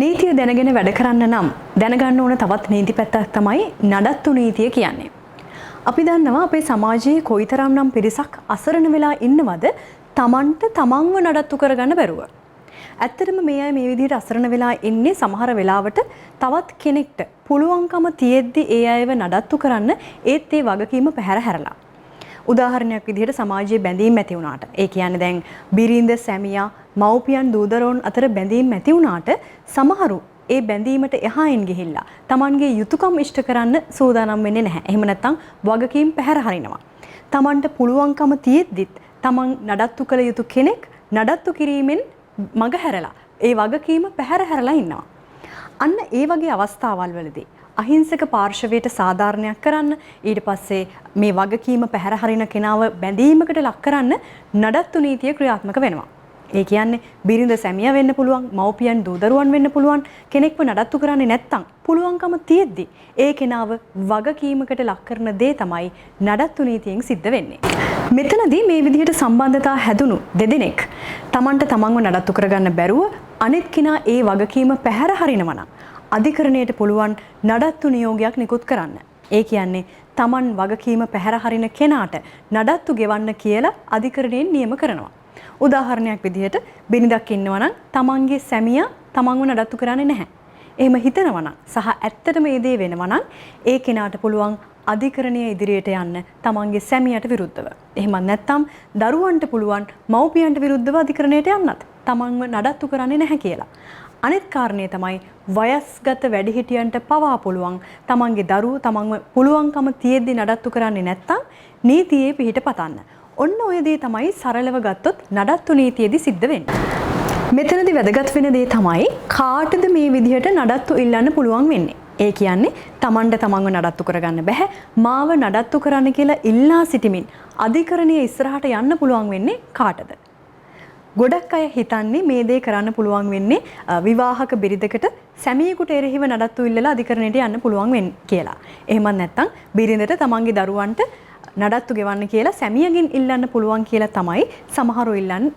නීතිය දැනගෙන වැඩ කරන්න නම් දැනගන්න ඕන තවත් නීති පැත්තක් තමයි නඩත්තු නීතිය කියන්නේ. අපි දන්නවා අපේ සමාජයේ කොයිතරම්නම් පිරිසක් අසරණ වෙලා ඉන්නවද තමන්ට තමන්ව නඩත්තු කරගන්න බැරුව. ඇත්තටම මේ අය මේ විදිහට අසරණ වෙලා ඉන්නේ සමහර වෙලාවට තවත් කෙනෙක්ට පුළුවන්කම තියෙද්දි ඒ අයව නඩත්තු කරන්න ඒත් ඒ වගකීම පැහැර හැරලා. උදාහරණයක් විදිහට සමාජයේ බැඳීම් ඇති වුණාට ඒ කියන්නේ දැන් බිරිඳ සැමියා මව්පියන් දූදරුවන් අතර බැඳීම් ඇති වුණාට සමහරු ඒ බැඳීමට එහායින් ගිහිල්ලා Tamanගේ යුතුයකම් ඉෂ්ට කරන්න සූදානම් වෙන්නේ නැහැ. එහෙම නැත්නම් වගකීම් පැහැර හරිනවා. Tamanට පුළුවන්කම තියෙද්දිත් Taman නඩත්තු කළ යුතු කෙනෙක් නඩත්තු කිරීමෙන් මග හැරලා ඒ වගකීම පැහැර හැරලා ඉන්නවා. අන්න ඒ වගේ අවස්ථාවල් වලදී අහිංසක පාර්ශවයට සාධාරණයක් කරන්න ඊට පස්සේ මේ වගකීම පැහැර හරින කෙනාව බැඳීමකට ලක් කරන්න නඩත්තු නීතිය ක්‍රියාත්මක වෙනවා. ඒ කියන්නේ බිරිඳ සැමියා වෙන්න පුළුවන්, මව්පියන් දූදරුවන් වෙන්න පුළුවන් කෙනෙක්ව නඩත්තු කරන්නේ නැත්නම් පුළුවන්කම තියෙද්දි ඒ කෙනාව වගකීමකට ලක් කරන දේ තමයි නඩත්තු නීතියෙන් සිද්ධ වෙන්නේ. මෙතනදී මේ විදිහට සම්බන්ධතා හැදුණු දෙදෙනෙක් Tamanට තමන්ව නඩත්තු කරගන්න බැරුව අනිත් කෙනා ඒ වගකීම පැහැර හරිනවා නම් අධිකරණයට පුළුවන් නඩත්තු නියෝගයක් නිකුත් කරන්න. ඒ කියන්නේ Taman වගකීම පැහැර හරින කෙනාට නඩත්තු ගෙවන්න කියලා අධිකරණයෙන් නියම කරනවා. උදාහරණයක් විදිහට බිරිඳක් ඉන්නවා නම් Tamanගේ සැමියා තමන්ව නඩත්තු කරන්නේ නැහැ. එහෙම හිතනවා නම් සහ ඇත්තටම මේ දේ වෙනවා නම් ඒ කෙනාට පුළුවන් අධිකරණයේ ඉදිරියට යන්න තමන්ගේ සැමියාට විරුද්ධව. එහෙම නැත්නම් දරුවන්ට පුළුවන් මව්පියන්ට විරුද්ධව අධිකරණයට යන්නත් තමන්ව නඩත්තු කරන්නේ නැහැ කියලා. අනිත් කාරණේ තමයි වයස්ගත වැඩිහිටියන්ට පවා පුළුවන් තමන්ගේ දරුවෝ තමන්ව පුළුවන්කම තියෙද්දි නඩත්තු කරන්නේ නැත්නම් නීතියේ පිහිට පතන්න. ඔන්න ඔය දේ තමයි සරලව ගත්තොත් නඩත්තු නීතියේදී සිද්ධ වෙන්නේ. මෙතනදී වැදගත් වෙන දේ තමයි කාටද මේ විදිහට නඩත්තු ඉල්ලන්න පුළුවන් වෙන්නේ. ඒ කියන්නේ Tamanට තමන්ව නඩත්තු කරගන්න බෑ. මාව නඩත්තු කරන්න කියලා ඉල්ලා සිටිමින් අධිකරණයේ ඉස්සරහට යන්න පුළුවන් වෙන්නේ කාටද? ගොඩක් අය හිතන්නේ මේ දේ කරන්න පුළුවන් වෙන්නේ විවාහක බිරිඳකට සැමියෙකුට එරෙහිව නඩත්තු ඉල්ලලා අධිකරණයට යන්න පුළුවන් වෙන්නේ කියලා. එහෙමත් නැත්නම් බිරිඳට තමන්ගේ දරුවන්ට නඩත්තු ගෙවන්න කියලා සැමියගෙන් ඉල්ලන්න පුළුවන් කියලා තමයි සමහරව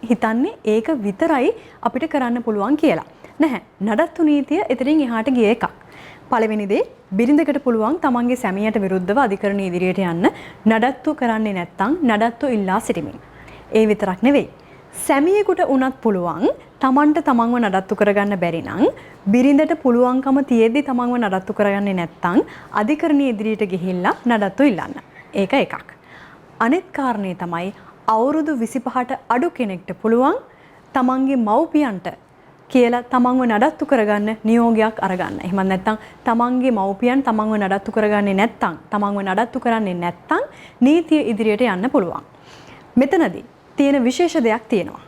හිතන්නේ ඒක විතරයි අපිට කරන්න පුළුවන් කියලා. නැහැ. නඩත්තු නීතිය එතනින් එහාට ගිය එකක්. පළවෙනි දේ බිරිඳකට පුළුවන් තමන්ගේ සැමියාට විරුද්ධව අධිකරණ ඉදිරියට යන්න නඩත්තු කරන්නේ නැත්නම් නඩත්තු ඉල්ලා සිටිමින්. ඒ විතරක් නෙවෙයි. සැමියෙකුට උනත් පුළුවන් තමන්ට තමන්ව නඩත්තු කරගන්න බැරි නම් බිරිඳට පුළුවන්කම තියෙද්දි තමන්ව නඩත්තු කරගන්නේ නැත්නම් අධිකරණ ඉදිරියට ගිහිල්ලා නඩත්තු ඉල්ලන්න. ඒක එකක්. අනෙත් කාරණේ තමයි අවුරුදු 25ට අඩු කෙනෙක්ට පුළුවන් තමන්ගේ මව්පියන්ට කියලා තමන්ව නඩත්තු කරගන්න නියෝගයක් අරගන්න. එහෙම නැත්නම් තමන්ගේ මව්පියන් තමන්ව නඩත්තු කරගන්නේ නැත්නම් තමන්ව නඩත්තු කරන්නේ නැත්නම් නීතිය ඉදිරියට යන්න පුළුවන්. මෙතනදී තියෙන විශේෂ දෙයක් තියෙනවා.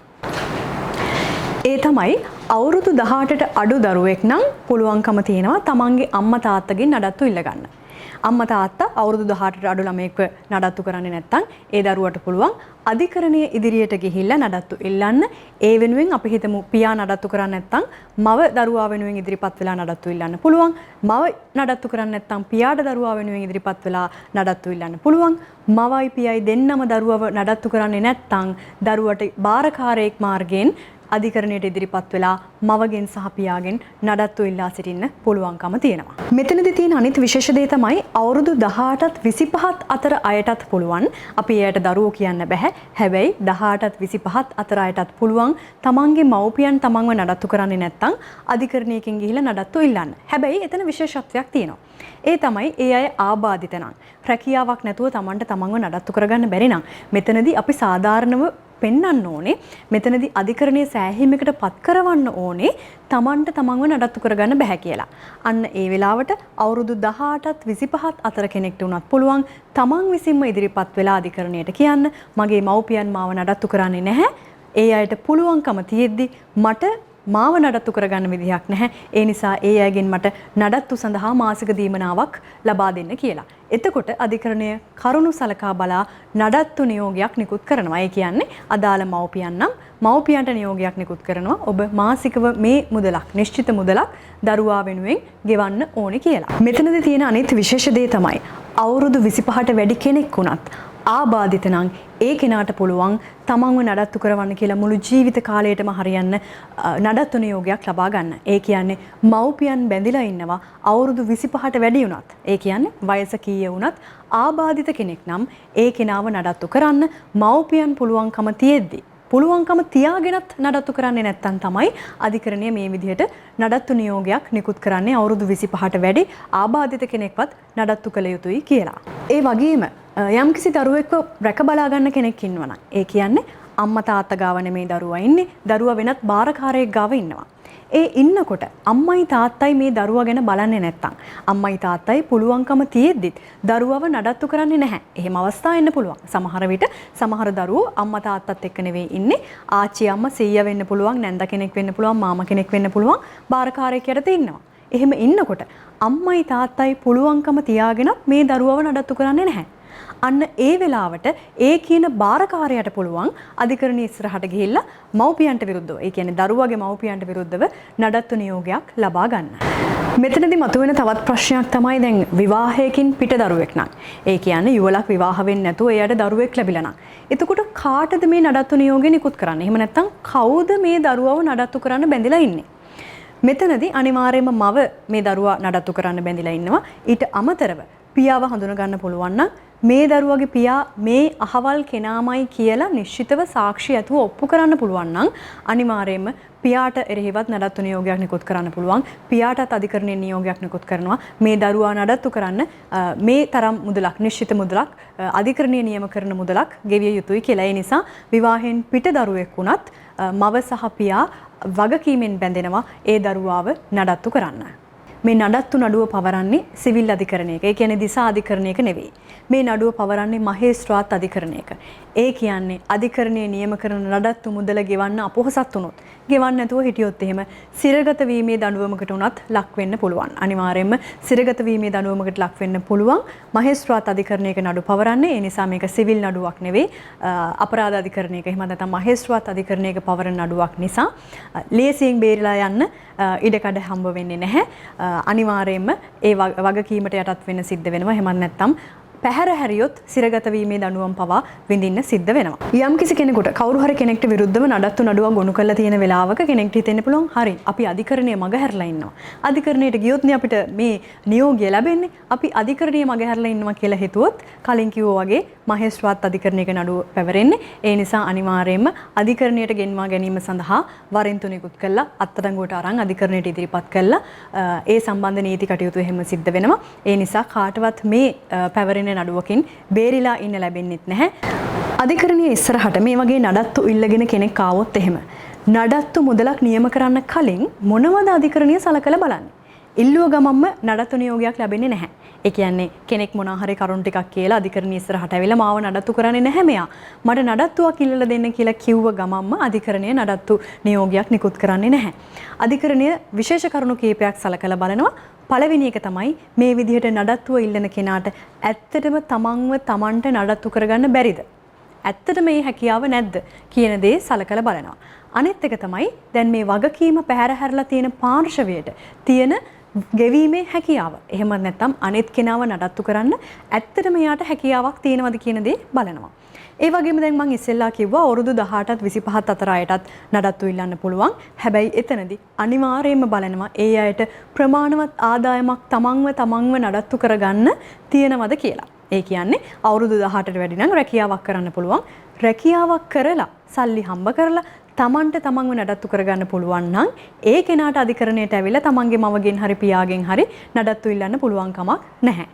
ඒ තමයි අවුරුදු 18ට අඩු දරුවෙක් නම් පුළුවන්කම තියෙනවා තමන්ගේ අම්මා තාත්තගෙන් නඩත්තු ඉල්ල ගන්න. අම්මා තාත්තා අවුරුදු 18ට අඩු ළමයෙක්ව නඩත්තු කරන්නේ නැත්නම් ඒ දරුවට පුළුවන් අධිකරණයේ ඉදිරියට ගිහිල්ලා නඩත්තු ඉල්ලන්න. ඒ වෙනුවෙන් අපි හිතමු පියා නඩත්තු කරන්නේ නැත්නම් මව දරුවා වෙනුවෙන් ඉදිරිපත් වෙලා නඩත්තු ඉල්ලන්න පුළුවන්. මව නඩත්තු කරන්නේ නැත්නම් පියාට දරුවා වෙනුවෙන් ඉදිරිපත් වෙලා නඩත්තු ඉල්ලන්න පුළුවන්. මවයි පියයි දෙන්නම දරුවව නඩත්තු කරන්නේ නැත්නම් දරුවට බාරකාරයෙක් මාර්ගයෙන් අධිකරණයට ඉදිරිපත් වෙලා මවගෙන් සහ පියාගෙන් නඩත්තු ඉල්ලා සිටින්න පුළුවන්කම තියෙනවා. මෙතනදී තියෙන අනිත් විශේෂ දේ තමයි අවුරුදු 18ත් 25ත් අතර අයටත් පුළුවන්. අපි එයාට දරුවෝ කියන්න බෑ. හැබැයි 18ත් 25ත් අතර අයටත් පුළුවන් තමන්ගේ මව්පියන් තමන්ව නඩත්තු කරන්නේ නැත්නම් අධිකරණයකින් ගිහිල්ලා නඩත්තු ඉල්ලන්න. හැබැයි එතන විශේෂත්වයක් තියෙනවා. ඒ තමයි ඒ අය ආබාධිත නම් රැකියාවක් නැතුව තමන්ට තමන්ව නඩත්තු කරගන්න බැරි නම් මෙතනදී අපි සාධාරණව පෙන්වන්න ඕනේ මෙතනදී අධිකරණයේ සෑහීමකට පත් කරවන්න ඕනේ තමන්ට තමන්ව නඩත්තු කරගන්න බෑ කියලා. අන්න ඒ වෙලාවට අවුරුදු 18ත් 25ත් අතර කෙනෙක්ට උනත් පුළුවන් තමන් විසින්ම ඉදිරිපත් වෙලා අධිකරණයට කියන්න මගේ මව්පියන් මාව නඩත්තු කරන්නේ නැහැ. ඒ අයට පුළුවන්කම තියෙද්දි මට මාව නඩත්තු කරගන්න විදිහක් නැහැ. ඒ නිසා ඒ අයගෙන් මට නඩත්තු සඳහා මාසික දීමනාවක් ලබා දෙන්න කියලා. එතකොට අධිකරණය කරුණු සලකා බලා නඩත්තු නියෝගයක් නිකුත් කරනවා. ඒ කියන්නේ අදාළ මව්පියන් නම් මව්පියන්ට නියෝගයක් නිකුත් කරනවා. ඔබ මාසිකව මේ මුදලක් නිශ්චිත මුදලක් දරුවා වෙනුවෙන් ගෙවන්න ඕනේ කියලා. මෙතනදී තියෙන අනිත් විශේෂ දේ තමයි අවුරුදු 25ට වැඩි කෙනෙක් වුණත් ආබාධිත නම් ඒ කෙනාට පුළුවන් තමන්ව නඩත්තු කරවන්න කියලා මුළු ජීවිත කාලයටම හරියන්න නඩත්තු නියෝගයක් ලබා ගන්න. ඒ කියන්නේ මව්පියන් බැඳිලා ඉන්නවා අවුරුදු 25ට වැඩි වුණත්. ඒ කියන්නේ වයස කීය වුණත් ආබාධිත කෙනෙක් නම් ඒ කෙනාව නඩත්තු කරන්න මව්පියන් පුළුවන්කම තියාගෙනත් නඩත්තු කරන්නේ නැත්නම් තමයි අධිකරණය මේ විදිහට නඩත්තු නියෝගයක් නිකුත් කරන්නේ අවුරුදු 25ට වැඩි ආබාධිත කෙනෙක්වත් නඩත්තු කළ යුතුයි කියලා. ඒ වගේම යම්කිසි දරුවෙක්ව රැක බලා ගන්න කෙනෙක් ඉන්නවනම් ඒ කියන්නේ අම්මා තාත්තා ගාව නෙමෙයි දරුවා ඉන්නේ. දරුවා වෙනත් බාරකාරයෙක් ගාව ඉන්නවා. ඒ ඉන්නකොට අම්මයි තාත්තයි මේ දරුවා ගැන බලන්නේ නැත්තම් අම්මයි තාත්තයි පුළුවන්කම තියෙද්දිත් දරුවව නඩත්තු කරන්නේ නැහැ. එහෙම අවස්ථා එන්න පුළුවන්. සමහර විට සමහර දරුවෝ අම්මා තාත්තත් එක්ක නෙවෙයි ඉන්නේ. ආච්චි අම්මා සීයා වෙන්න පුළුවන්, නැන්ද කෙනෙක් වෙන්න පුළුවන්, මාමා කෙනෙක් වෙන්න පුළුවන්, බාරකාරයෙක් යටතේ ඉන්නවා. එහෙම ඉන්නකොට අම්මයි තාත්තයි පුළුවන්කම තියාගෙන මේ දරුවව නඩත්තු කරන්නේ නැහැ. අන්න ඒ වෙලාවට ඒ කියන බාරකාරයාට පුළුවන් අධිකරණ ඉස්සරහට ගිහිල්ලා මව්පියන්ට විරුද්ධව, ඒ කියන්නේ දරුවගේ මව්පියන්ට විරුද්ධව නඩත්තු නියෝගයක් ලබා ගන්න. මෙතනදී මතුවෙන තවත් ප්‍රශ්නයක් තමයි දැන් විවාහයකින් පිට දරුවෙක් නම්. ඒ කියන්නේ යුවලක් විවාහ වෙන්නේ නැතුව එයාට දරුවෙක් ලැබිලා නම්. එතකොට කාටද මේ නඩත්තු නියෝගය නිකුත් කරන්නේ? එහෙම නැත්නම් කවුද මේ දරුවව නඩත්තු කරන්න බැඳිලා ඉන්නේ? මෙතනදී අනිවාර්යයෙන්ම මව මේ දරුවා නඩත්තු කරන්න බැඳිලා ඉන්නවා. ඊට අමතරව පියාව හඳුනා ගන්න පුළුවන් නම් මේ දරුවගේ පියා මේ අහවල් කෙනාමයි කියලා නිශ්චිතව සාක්ෂි ඇතුව ඔප්පු කරන්න පුළුවන් නම් අනිවාර්යයෙන්ම පියාට එරෙහිවත් නඩත්තු නියෝගයක් නිකුත් කරන්න පුළුවන්. පියාටත් අධිකරණයේ නියෝගයක් නිකුත් කරනවා මේ දරුවා නඩත්තු කරන්න මේ තරම් මුදලක්, නිශ්චිත මුදලක්, අධිකරණයේ නියම කරන මුදලක් ගෙවිය යුතුයි කියලා. ඒ නිසා විවාහයෙන් පිට දරුවෙක් වුණත් මව සහ පියා වගකීමෙන් බැඳෙනවා ඒ දරුවාව නඩත්තු කරන්න. මේ නඩත්තු නඩුව පවරන්නේ සිවිල් අධිකරණයක. ඒ කියන්නේ දිසා අධිකරණයක නෙවෙයි. මේ නඩුව පවරන්නේ මහේස්ත්‍රාත් අධිකරණයක. ඒ කියන්නේ අධිකරණයේ නියම කරන නඩත්තු මුදල ගෙවන්න අපොහසත් වුණොත්, ගෙවන්න නැතුව හිටියොත් එහෙම සිරගත වීමේ දඬුවමකට උනත් ලක් වෙන්න පුළුවන්. අනිවාර්යයෙන්ම සිරගත වීමේ දඬුවමකට ලක් වෙන්න පුළුවන්. මහේස්ත්‍රාත් අධිකරණයක නඩු පවරන්නේ. ඒ නිසා මේක සිවිල් නඩුවක් නෙවෙයි. අපරාධ අධිකරණයක එහෙම නැත්නම් මහේස්ත්‍රාත් අධිකරණයක පවරන නඩුවක් නිසා ලේසියෙන් බේරිලා යන්න ඉඩකඩ හම්බ වෙන්නේ නැහැ. අනිවාර්යයෙන්ම ඒ වගකීමට යටත් වෙන්න සිද්ධ වෙනවා. එහෙම නැත්නම් පැහැර හැරියොත් සිරගත වීමේ දඬුවම් පවා විඳින්න සිද්ධ වෙනවා. යම්කිසි කෙනෙකුට කවුරු හරි කෙනෙක්ට විරුද්ධව නඩත්තු නඩුවක් ගොනු කරලා තියෙන වෙලාවක කෙනෙක්ට හිතෙන්න පුළුවන් හරි අපි අධිකරණයේ මගහැරලා ඉන්නවා. අධිකරණයට ගියොත් නේ අපිට මේ නියෝගය ලැබෙන්නේ. අපි අධිකරණයේ මගහැරලා ඉන්නවා කියලා හිතුවොත් කලින් කිව්වා වගේ මහේස්ත්‍රාත් අධිකරණයක නඩුව පැවරෙන්නේ. ඒ නිසා අනිවාර්යයෙන්ම අධිකරණයට ගෙන්වා ගැනීම සඳහා වරින්තු නිකුත් කළා අත්අඩංගුවට අරන් අධිකරණයට ඉදිරිපත් කළා. ඒ සම්බන්ධ නීති කටයුතු එහෙම සිද්ධ වෙනවා. ඒ නිසා කාටවත් මේ පැවරෙන නඩුවකින් බේරිලා ඉන්න ලැබෙන්නෙත් නැහැ. අධිකරණයේ ඉස්සරහට මේ වගේ නඩත්තු ඉල්ලගෙන කෙනෙක් ආවොත් එහෙම නඩත්තු මුදලක් නියම කරන්න කලින් මොනවද අධිකරණය සලකලා බලන්නේ? ඉල්ලුව ගමන්ම නඩත්තු නියෝගයක් ලැබෙන්නේ නැහැ. ඒ කියන්නේ කෙනෙක් මොනවා හරි කරුණු ටිකක් කියලා අධිකරණයේ ඉස්සරහට ඇවිල්ලා මාව නඩත්තු කරන්නේ නැහැ මෙයා. මට නඩත්තුවක් ඉල්ලලා දෙන්න කියලා කිව්ව ගමන්ම අධිකරණය නඩත්තු නියෝගයක් නිකුත් කරන්නේ නැහැ. අධිකරණය විශේෂ කරුණු කීපයක් සලකලා බලනවා. පළවෙනි එක තමයි මේ විදිහට නඩත්තුව ඉල්ලන කෙනාට ඇත්තටම තමන්ට නඩත්තු කරගන්න බැරිද? ඇත්තටම මේ හැකියාව නැද්ද කියන දේ සලකලා බලනවා. අනිත් එක තමයි දැන් මේ වගකීම පැහැර හැරලා තියෙන පාර්ශවයට තියෙන ගෙවීමේ හැකියාව. එහෙම නැත්නම් අනිත් කෙනාව නඩත්තු කරන්න ඇත්තටම යාට හැකියාවක් තියෙනවද කියන දේ බලනවා. ඒ වගේම දැන් මම ඉස්සෙල්ලා කිව්වා අවුරුදු 18ත් 25ත් අතර අයටත් නඩත්තු ඉල්ලන්න පුළුවන්. හැබැයි එතනදී අනිවාර්යයෙන්ම බලනවා ඒ අයට ප්‍රමාණවත් ආදායමක් තමන්ව නඩත්තු කරගන්න තියෙනවද කියලා. ඒ කියන්නේ අවුරුදු 18ට වැඩි නම් රැකියාවක් කරන්න පුළුවන්. රැකියාවක් කරලා සල්ලි හම්බ කරලා තමන්ව නඩත්තු කරගන්න පුළුවන් නම් ඒ කෙනාට අධිකරණයට ඇවිල්ලා තමන්ගේ මවගෙන් හරි පියාගෙන් හරි නඩත්තු ඉල්ලන්න පුළුවන් කමක් නැහැ.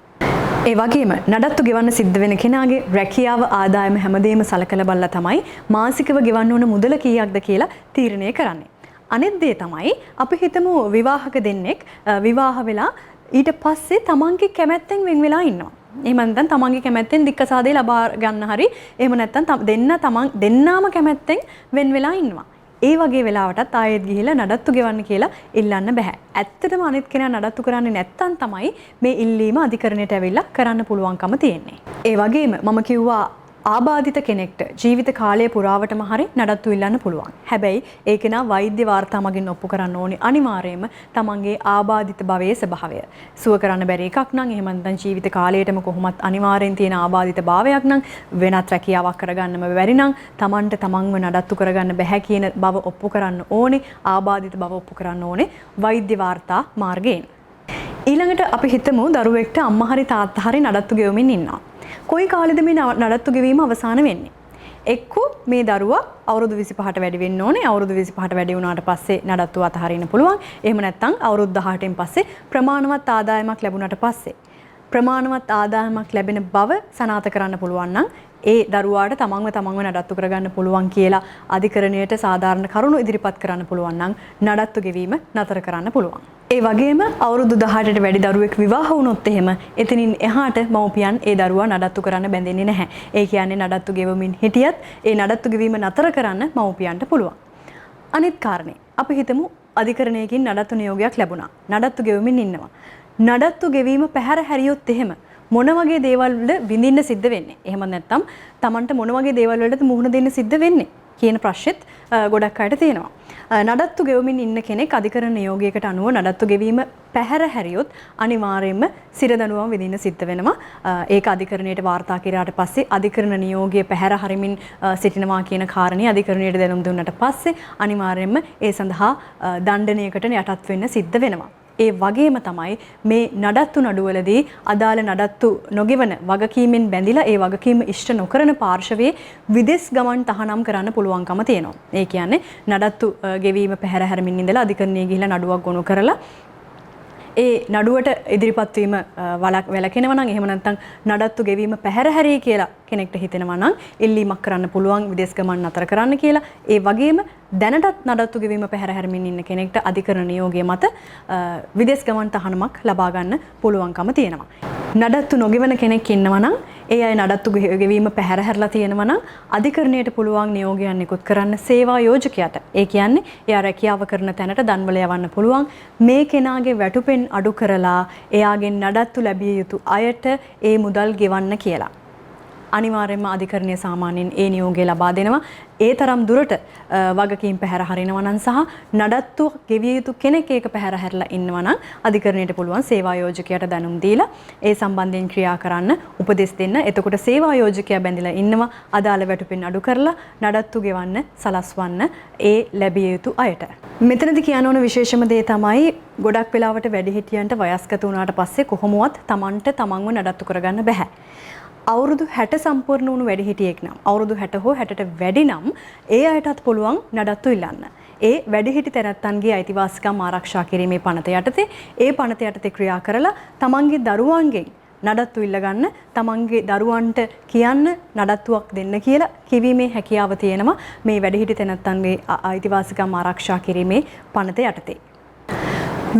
ඒ වගේම නඩත්තු ගෙවන්න සිද්ධ වෙන කෙනාගේ රැකියාව ආදායම හැමදේම සලකලා බලලා තමයි මාසිකව ගෙවන්න ඕන මුදල කීයක්ද කියලා තීරණය කරන්නේ. අනිත් දේ තමයි අපි හිතමු විවාහක දෙන්නෙක් විවාහ වෙලා ඊට පස්සේ තමන්ගේ කැමැත්තෙන් වෙන් වෙලා ඉන්නවා. එහෙම නැත්නම් තමන්ගේ කැමැත්තෙන් දික්කසාදේ ලබා ගන්න හරි එහෙම නැත්නම් දෙන්නාම කැමැත්තෙන් වෙන් වෙලා ඉන්නවා. ඒ වගේ වෙලාවටත් ආයෙත් ගිහිල්ලා නඩත්තු ගෙවන්න කියලා ඉල්ලන්න බෑ. ඇත්තටම අනිත් කෙනා නඩත්තු කරන්නේ නැත්තම් තමයි මේ ඉල්ලීම අධිකරණයට ඇවිල්ලා කරන්න පුළුවන්කම තියෙන්නේ. ඒ වගේම මම කිව්වා ආබාධිත කෙනෙක්ට ජීවිත කාලය පුරාවටම හරි නඩත්තු ඉල්ලන්න පුළුවන්. හැබැයි ඒක නා වෛද්‍ය වාර්තා මගින් ඔප්පු කරන්න ඕනේ අනිවාර්යයෙන්ම තමන්ගේ ආබාධිත භවයේ ස්වභාවය. සුව කරන්න බැරි එකක් නම් එහෙම නැත්නම් ජීවිත කාලයටම කොහොමත් අනිවාර්යෙන් තියෙන ආබාධිත භාවයක් නම් වෙනත් රැකියාවක් කරගන්නම බැරි නම් තමන්ට තමන්ව නඩත්තු කරගන්න බැහැ කියන බව ඔප්පු කරන්න ඕනේ. ආබාධිත බව ඔප්පු කරන්න ඕනේ වෛද්‍ය වාර්තා මාර්ගයෙන්. ඊළඟට අපි හිතමු දරුවෙක්ට අම්මා හරි තාත්තා හරි නඩත්තු ගෙවමින් ඉන්නවා. කොයි කාලෙද මේ නඩත්තු ගෙවීම අවසන් වෙන්නේ? එක්කෝ මේ දරුවා අවුරුදු 25ට වැඩි වෙන්න ඕනේ. අවුරුදු 25ට වැඩි වුණාට පස්සේ නඩත්තුව අතහරින්න පුළුවන්. එහෙම නැත්නම් අවුරුදු 18න් පස්සේ ප්‍රමාණවත් ආදායමක් ලැබුණාට පස්සේ ප්‍රමාණවත් ආදායමක් ලැබෙන බව සනාථ කරන්න පුළුවන් නම් ඒ දරුවාට තමන්ව නඩත්තු කරගන්න පුළුවන් කියලා අධිකරණයට සාධාරණ කරුණු ඉදිරිපත් කරන්න පුළුවන් නම් නඩත්තු ගෙවීම නතර කරන්න පුළුවන්. ඒ වගේම අවුරුදු 18ට වැඩි දරුවෙක් විවාහ වුණොත් එහෙම එතනින් එහාට මව්පියන් ඒ දරුවා නඩත්තු කරන්න බැඳෙන්නේ නැහැ. ඒ කියන්නේ නඩත්තු ගෙවමින් හිටියත් ඒ නඩත්තු ගෙවීම නතර කරන්න මව්පියන්ට පුළුවන්. අනිත් කාරණේ අපි හිතමු අධිකරණයකින් නඩත්තු නියෝගයක් ලැබුණා. නඩත්තු ගෙවමින් ඉන්නවා. නඩත්තු ගෙවීම පැහැර හැරියොත් එහෙම මොන වගේ දේවල් වල විඳින්න සිද්ධ වෙන්නේ? එහෙම නැත්නම් Tamanට මොන වගේ දේවල් වලට මුහුණ දෙන්න සිද්ධ වෙන්නේ? කියන ප්‍රශ්නෙත් ගොඩක් අයට තියෙනවා. නඩත්තු ගෙවමින් ඉන්න කෙනෙක් අධිකරණ නියෝගයකට අනුව නඩත්තු ගෙවීම පැහැර හැරියොත් අනිවාර්යයෙන්ම සිරදඬුවම් විඳින්න සිද්ධ වෙනවා. ඒක අධිකරණයට වාර්තා කරාට පස්සේ අධිකරණ නියෝගය පැහැර හරිමින් සිටිනවා කියන කාරණේ අධිකරණයට දැනුම් දුන්නට පස්සේ අනිවාර්යයෙන්ම ඒ සඳහා දණ්ඩනයකට යටත් වෙන්න සිද්ධ වෙනවා. ඒ වගේම තමයි මේ නඩත්තු නඩුවලදී අදාළ නඩත්තු නොගෙවන වගකීමෙන් බැඳිලා ඒ වගකීම ඉෂ්ට නොකරන පාර්ශවයේ විදෙස් ගමන් තහනම් කරන්න පුළුවන්කම තියෙනවා. ඒ කියන්නේ නඩත්තු ගෙවීම පැහැර හැරමින් ඉඳලා අධිකරණයේ ගිහිල්ලා නඩුවක් ගොනු කරලා ඒ නඩුවට ඉදිරිපත් වීම වැළකෙනවා නම් එහෙම නැත්නම් නඩත්තු ගෙවීම පැහැර හැරී කියලා කෙනෙක්ට හිතෙනවා නම් ඉල්ලීමක් කරන්න පුළුවන් විදේශ ගමන් නතර කරන්න කියලා. ඒ වගේම දැනටත් නඩත්තු ගෙවීම පැහැර හැරමින් ඉන්න කෙනෙක්ට අධිකරණ නියෝගය මත විදේශ ගමන් තහනමක් ලබා ගන්න පුළුවන්කම තියෙනවා. නඩත්තු නොගෙවන කෙනෙක් ඉන්නවා නම් ඒ අය නඩත්තු ගෙවීම පැහැර හැරලා තියෙනවා නම් අධිකරණයට පුළුවන් නියෝගයක් නිකුත් කරන්න සේවා යෝජකයාට. ඒ කියන්නේ එයා රැකියාව කරන තැනට දන්වල යවන්න පුළුවන් මේ කෙනාගේ වැටුපෙන් අඩු කරලා එයාගෙන් නඩත්තු ලැබිය යුතු අයට ඒ මුදල් ගෙවන්න කියලා. අනිවාර්යයෙන්ම අධිකරණයේ සාමාන්‍යයෙන් ඒ නියෝගය ලබා දෙනවා. ඒ තරම් දුරට වගකීම් පැහැර හරිනවා නම් සහ නඩත්තු ගෙවිය යුතු කෙනෙක් ඒක පැහැර හැරලා ඉන්නවා නම් අධිකරණයට පුළුවන් සේවා යෝජකයාට දැනුම් දීලා ඒ සම්බන්ධයෙන් ක්‍රියා කරන්න උපදෙස් දෙන්න. එතකොට සේවා යෝජකයා බැඳිලා ඉන්නවා අදාළ වැටුපෙන් අඩු කරලා නඩත්තු ගෙවන්න සලස්වන්න ඒ ලැබිය යුතු අයට. මෙතනදී කියන්න ඕන විශේෂම දේ තමයි ගොඩක් වෙලාවට වැඩිහිටියන්ට වයස්ගත වුණාට පස්සේ කොහොමවත් Tamanට තමන්ව නඩත්තු කරගන්න බෑ. අවුරුදු 60 සම්පූර්ණ වුණු වැඩිහිටියෙක් නම් අවුරුදු 60 හෝ 60ට වැඩි නම් ඒ අයටත් පුළුවන් නඩත්තු ඉල්ලන්න. ඒ වැඩිහිටි තැනැත්තන්ගේ අයිතිවාසිකම් ආරක්ෂා කිරීමේ පනත යටතේ ඒ පනත යටතේ ක්‍රියා කරලා තමන්ගේ දරුවන්ගෙන් නඩත්තු ඉල්ලගන්න තමන්ගේ දරුවන්ට කියන්න නඩත්තුවක් දෙන්න කියලා කිවීමේ හැකියාව තියෙනවා මේ වැඩිහිටි තැනැත්තන්ගේ අයිතිවාසිකම් ආරක්ෂා කිරීමේ පනත යටතේ.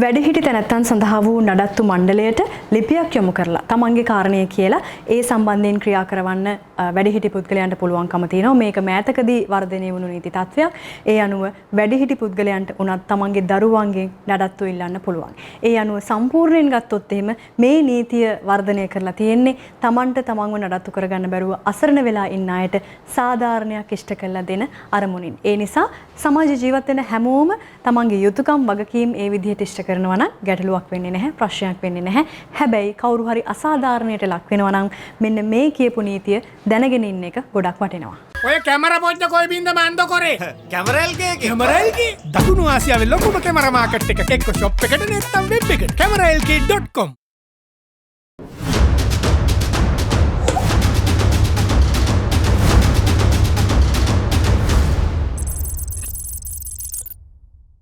වැඩිහිටි තැනැත්තන් සඳහා වූ නඩත්තු මණ්ඩලයට ලිපියක් යොමු කරලා තමන්ගේ කාරණය කියලා ඒ සම්බන්ධයෙන් ක්‍රියා කරවන්න වැඩිහිටි පුද්ගලයන්ට පුළුවන්කම තියෙනවා. මේක මෑතකදී වර්ධනය වුණු නීති තත්ත්වයක්. ඒ අනුව වැඩිහිටි පුද්ගලයන්ට උනත් තමන්ගේ දරුවන්ගෙන් නඩත්තු ඉල්ලන්න පුළුවන්. ඒ අනුව සම්පූර්ණයෙන් ගත්තොත් එහෙම මේ නීතිය වර්ධනය කරලා තියෙන්නේ තමන්ට තමන්ව නඩත්තු කරගන්න බැරුව අසරණ වෙලා ඉන්න අයට සාධාරණයක් ඉෂ්ට කරලා දෙන අරමුණින්. ඒ නිසා සමාජ ජීවත් වෙන හැමෝම තමන්ගේ යුතුයකම් වගකීම් ඒ විදිහට ඉෂ්ට කරනවා නම් ගැටලුවක් වෙන්නේ නැහැ, ප්‍රශ්නයක් වෙන්නේ නැහැ. හැබැයි කවුරු හරි අසාධාරණයට ලක් වෙනවා නම් මෙන්න මේ කියපු නීතිය දැනගෙන ඉන්න එක ගොඩක් වටිනවා. ඔය කැමරා පොච්ච කොයි බින්ද මන්ද කරේ? කැමරාල්ගේ දකුණු ආසියාවේ ලොකුම කැමරා මාකට් එක එක්ක ෂොප් එකට නැත්නම් වෙබ් එකට cameraLK.com